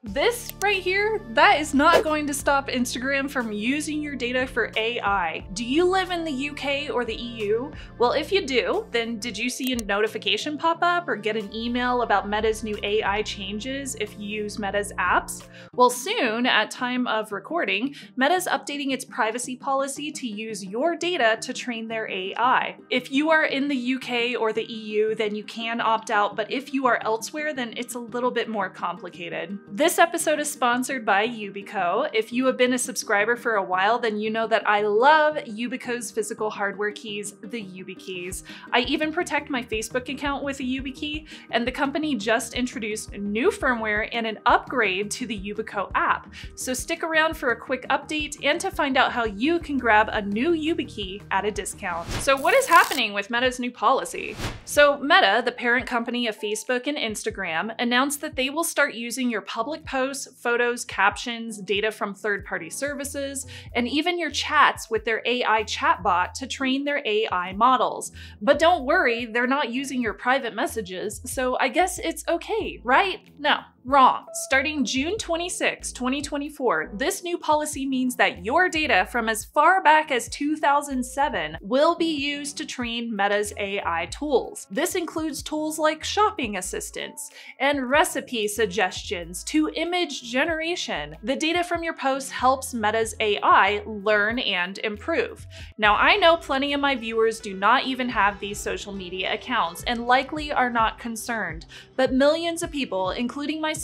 This right here, that is not going to stop Instagram from using your data for AI. Do you live in the UK or the EU? Well, if you do, then did you see a notification pop up or get an email about Meta's new AI changes if you use Meta's apps? Well, soon, at time of recording, Meta's updating its privacy policy to use your data to train their AI. If you are in the UK or the EU, then you can opt out, but if you are elsewhere, then it's a little bit more complicated. This episode is sponsored by Yubico. If you have been a subscriber for a while, then you know that I love Yubico's physical hardware keys, the YubiKeys. I even protect my Facebook account with a YubiKey, and the company just introduced new firmware and an upgrade to the Yubico app. So stick around for a quick update and to find out how you can grab a new YubiKey at a discount. So what is happening with Meta's new policy? So Meta, the parent company of Facebook and Instagram, announced that they will start using your public posts, photos, captions, data from third-party services, and even your chats with their AI chatbot to train their AI models. But don't worry, they're not using your private messages, so I guess it's okay, right? No. Wrong. Starting June 26, 2024, this new policy means that your data from as far back as 2007 will be used to train Meta's AI tools. This includes tools like shopping assistants and recipe suggestions to image generation. The data from your posts helps Meta's AI learn and improve. Now, I know plenty of my viewers do not even have these social media accounts and likely are not concerned, but millions of people, including myself,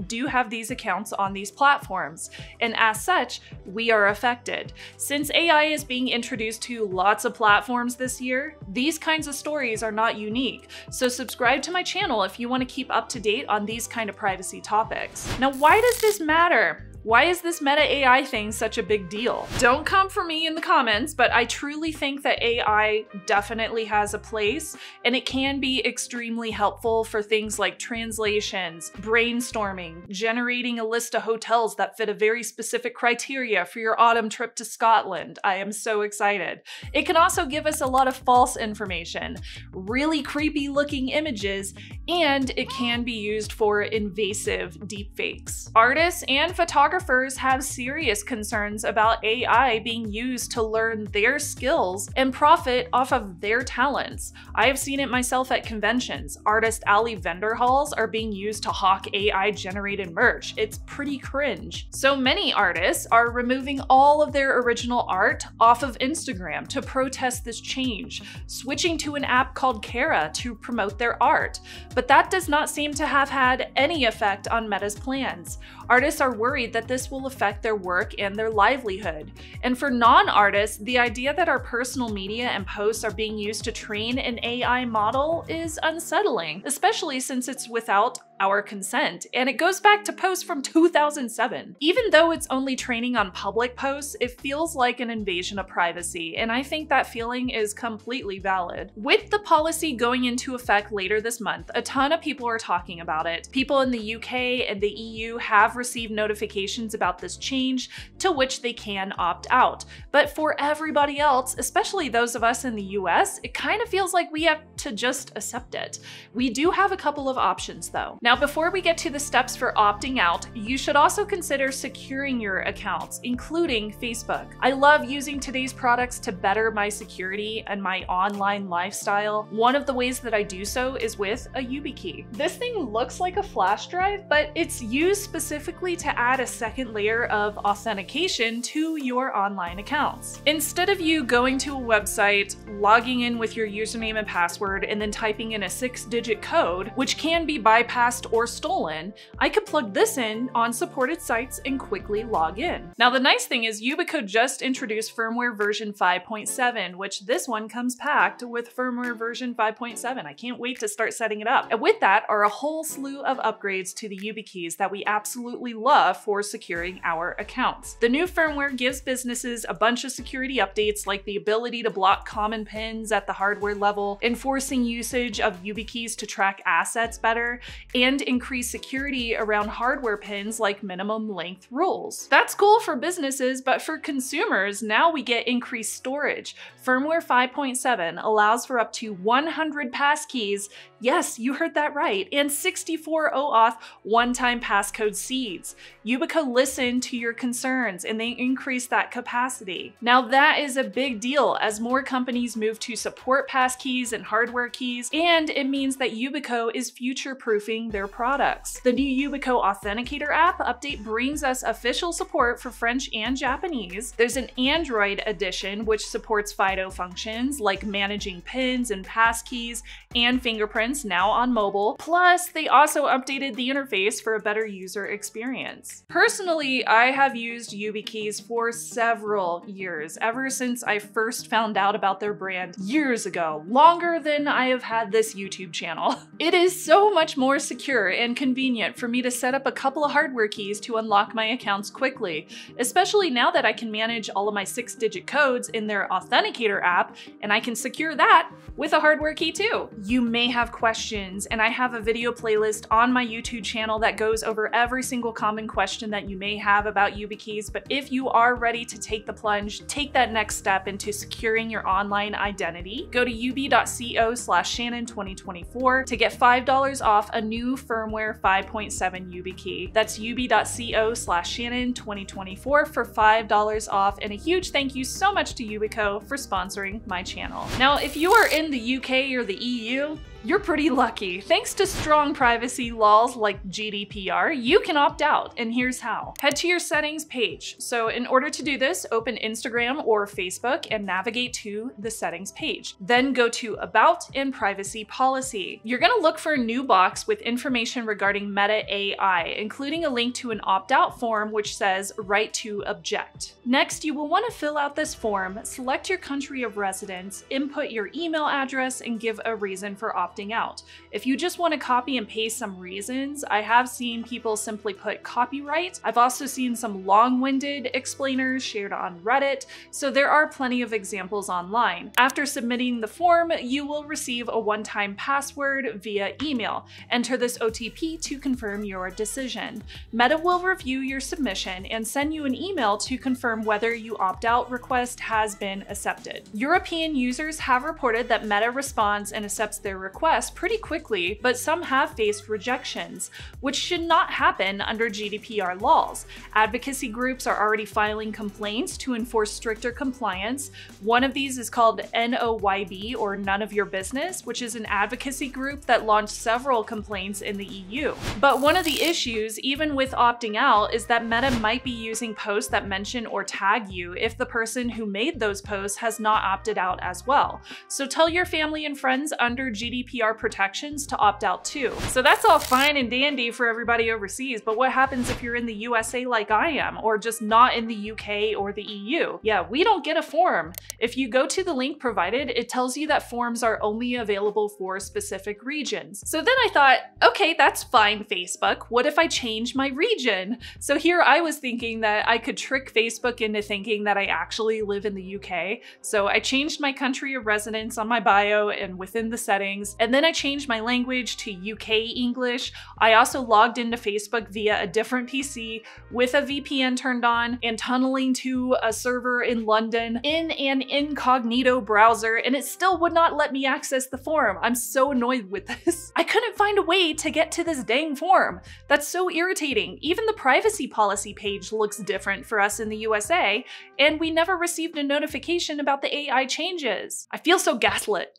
do have these accounts on these platforms, and as such, we are affected. Since AI is being introduced to lots of platforms this year, these kinds of stories are not unique, so subscribe to my channel if you want to keep up to date on these kind of privacy topics. Now, why does this matter? Why is this Meta AI thing such a big deal? Don't come for me in the comments, but I truly think that AI definitely has a place, and it can be extremely helpful for things like translations, brainstorming, generating a list of hotels that fit a very specific criteria for your autumn trip to Scotland. I am so excited. It can also give us a lot of false information, really creepy looking images, and it can be used for invasive deepfakes. Artists and photographers have serious concerns about AI being used to learn their skills and profit off of their talents. I have seen it myself at conventions. Artist alley vendor halls are being used to hawk AI-generated merch. It's pretty cringe. So many artists are removing all of their original art off of Instagram to protest this change, switching to an app called Kara to promote their art. But that does not seem to have had any effect on Meta's plans. Artists are worried that this will affect their work and their livelihood. And for non-artists, the idea that our personal media and posts are being used to train an AI model is unsettling, especially since it's without our consent, and it goes back to posts from 2007. Even though it's only training on public posts, it feels like an invasion of privacy, and I think that feeling is completely valid. With the policy going into effect later this month, a ton of people are talking about it. People in the UK and the EU have received notifications about this change, to which they can opt out. But for everybody else, especially those of us in the US, it kind of feels like we have to just accept it. We do have a couple of options though. Now, before we get to the steps for opting out, you should also consider securing your accounts, including Facebook. I love using today's products to better my security and my online lifestyle. One of the ways that I do so is with a YubiKey. This thing looks like a flash drive, but it's used specifically to add a second layer of authentication to your online accounts. Instead of you going to a website, logging in with your username and password, and then typing in a 6-digit code, which can be bypassed or stolen, I could plug this in on supported sites and quickly log in. Now, the nice thing is Yubico just introduced firmware version 5.7, which this one comes packed with firmware version 5.7. I can't wait to start setting it up. And with that are a whole slew of upgrades to the YubiKeys that we absolutely love for securing our accounts. The new firmware gives businesses a bunch of security updates, like the ability to block common pins at the hardware level, enforcing usage of YubiKeys to track assets better, and increase security around hardware pins like minimum length rules. That's cool for businesses, but for consumers, now we get increased storage. Firmware 5.7 allows for up to 100 passkeys Yes, you heard that right. And 64 OAuth one-time passcode seeds. Yubico listened to your concerns and they increased that capacity. Now that is a big deal as more companies move to support passkeys and hardware keys, and it means that Yubico is future-proofing their products. The new Yubico Authenticator app update brings us official support for French and Japanese. There's an Android edition which supports FIDO functions like managing pins and passkeys and fingerprints now on mobile. Plus, they also updated the interface for a better user experience. Personally, I have used YubiKeys for several years, ever since I first found out about their brand years ago, longer than I have had this YouTube channel. It is so much more secure and convenient for me to set up a couple of hardware keys to unlock my accounts quickly, especially now that I can manage all of my 6-digit codes in their Authenticator app, and I can secure that with a hardware key too. You may have questions, and I have a video playlist on my YouTube channel that goes over every single common question that you may have about YubiKeys, but if you are ready to take the plunge, take that next step into securing your online identity, go to ubi.co/Shannon2024 to get $5 off a new firmware 5.7 YubiKey. That's ubi.co/Shannon2024 for $5 off, and a huge thank you so much to Yubico for sponsoring my channel. Now, if you are in the UK or the EU, you're pretty lucky. Thanks to strong privacy laws like GDPR, you can opt out, and here's how. Head to your settings page. So in order to do this, open Instagram or Facebook and navigate to the settings page. Then go to About and Privacy Policy. You're gonna look for a new box with information regarding Meta AI, including a link to an opt-out form which says Right to Object. Next, you will want to fill out this form, select your country of residence, input your email address, and give a reason for opting out. If you just want to copy and paste some reasons, I have seen people simply put copyright. I've also seen some long-winded explainers shared on Reddit, so there are plenty of examples online. After submitting the form, you will receive a one-time password via email. Enter this OTP to confirm your decision. Meta will review your submission and send you an email to confirm whether your opt-out request has been accepted. European users have reported that Meta responds and accepts their request pretty quickly, but some have faced rejections, which should not happen under GDPR laws. Advocacy groups are already filing complaints to enforce stricter compliance. One of these is called NOYB, or None of Your Business, which is an advocacy group that launched several complaints in the EU. But one of the issues, even with opting out, is that Meta might be using posts that mention or tag you if the person who made those posts has not opted out as well. So tell your family and friends under GDPR Protections to opt out too. So that's all fine and dandy for everybody overseas, but what happens if you're in the USA like I am, or just not in the UK or the EU? Yeah, we don't get a form. If you go to the link provided, it tells you that forms are only available for specific regions. So then I thought, okay, that's fine, Facebook. What if I change my region? So here I was thinking that I could trick Facebook into thinking that I actually live in the UK. So I changed my country of residence on my bio and within the settings, and then I changed my language to UK English. I also logged into Facebook via a different PC with a VPN turned on and tunneling to a server in London in an incognito browser, and it still would not let me access the form. I'm so annoyed with this. I couldn't find a way to get to this dang form. That's so irritating. Even the privacy policy page looks different for us in the USA, and we never received a notification about the AI changes. I feel so gaslit.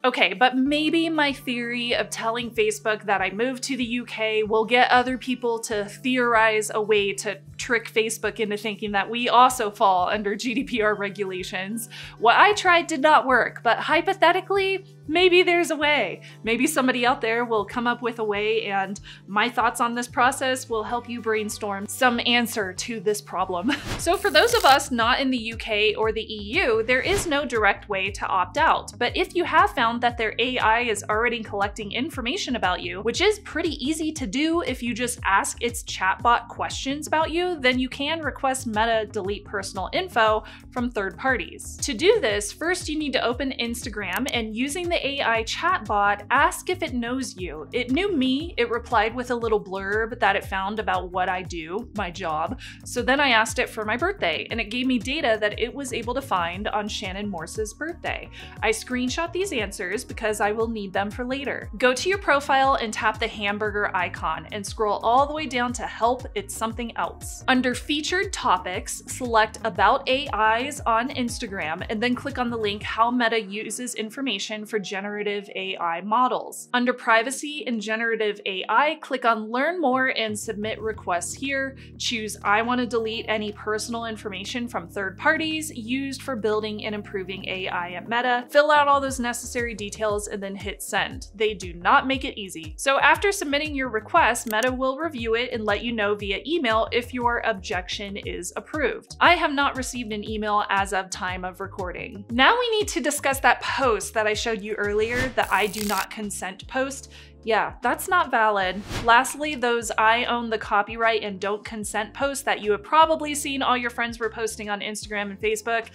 Okay, but maybe my theory of telling Facebook that I moved to the UK will get other people to theorize a way to trick Facebook into thinking that we also fall under GDPR regulations. What I tried did not work, but hypothetically, maybe there's a way. Maybe somebody out there will come up with a way, and my thoughts on this process will help you brainstorm some answer to this problem. So for those of us not in the UK or the EU, there is no direct way to opt out. But if you have found that their AI is already collecting information about you, which is pretty easy to do if you just ask its chatbot questions about you, then you can request Meta delete personal info from third parties. To do this, first you need to open Instagram, and using the the AI chatbot, ask if it knows you. It knew me. It replied with a little blurb that it found about what I do, my job. So then I asked it for my birthday, and it gave me data that it was able to find on Shannon Morse's birthday. I screenshot these answers because I will need them for later. Go to your profile and tap the hamburger icon and scroll all the way down to help. It's something else. Under featured topics, select about AIs on Instagram and then click on the link how Meta uses information for generative AI models. Under privacy and generative AI, click on learn more and submit requests here. Choose I want to delete any personal information from third parties used for building and improving AI at Meta. Fill out all those necessary details and then hit send. They do not make it easy. So after submitting your request, Meta will review it and let you know via email if your objection is approved. I have not received an email as of time of recording. Now we need to discuss that post that I showed you earlier, the I do not consent post. Yeah, that's not valid. Lastly, those I own the copyright and don't consent posts that you have probably seen all your friends were posting on Instagram and Facebook.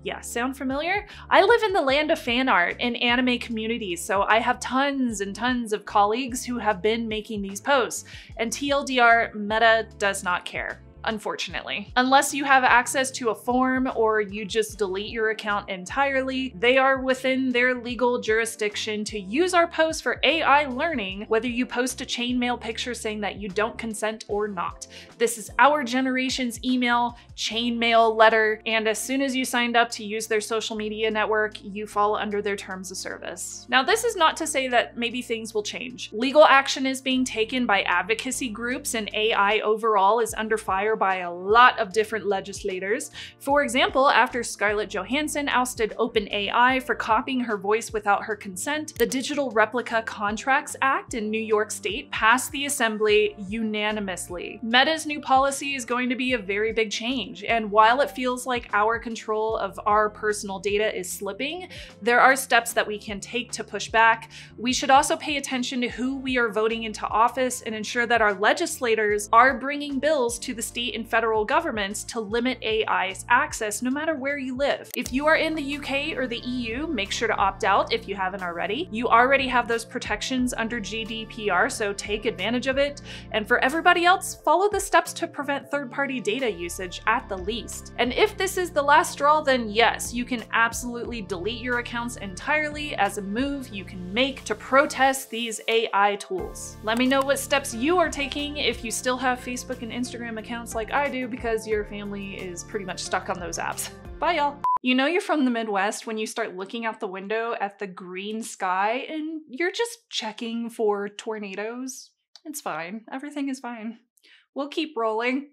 Yeah, sound familiar? I live in the land of fan art and anime communities, so I have tons and tons of colleagues who have been making these posts, and TLDR, Meta does not care. Unfortunately. Unless you have access to a form or you just delete your account entirely, they are within their legal jurisdiction to use our posts for AI learning, whether you post a chainmail picture saying that you don't consent or not. This is our generation's email, chainmail letter, and as soon as you signed up to use their social media network, you fall under their terms of service. Now, this is not to say that maybe things will change. Legal action is being taken by advocacy groups, and AI overall is under fire by a lot of different legislators. For example, after Scarlett Johansson ousted OpenAI for copying her voice without her consent, the Digital Replica Contracts Act in New York State passed the Assembly unanimously. Meta's new policy is going to be a very big change, and while it feels like our control of our personal data is slipping, there are steps that we can take to push back. We should also pay attention to who we are voting into office and ensure that our legislators are bringing bills to the state and federal governments to limit AI's access no matter where you live. If you are in the UK or the EU, make sure to opt out if you haven't already. You already have those protections under GDPR, so take advantage of it. And for everybody else, follow the steps to prevent third-party data usage at the least. And if this is the last straw, then yes, you can absolutely delete your accounts entirely as a move you can make to protest these AI tools. Let me know what steps you are taking if you still have Facebook and Instagram accounts like I do, because your family is pretty much stuck on those apps. Bye, y'all. You know you're from the Midwest when you start looking out the window at the green sky and you're just checking for tornadoes. It's fine. Everything is fine. We'll keep rolling.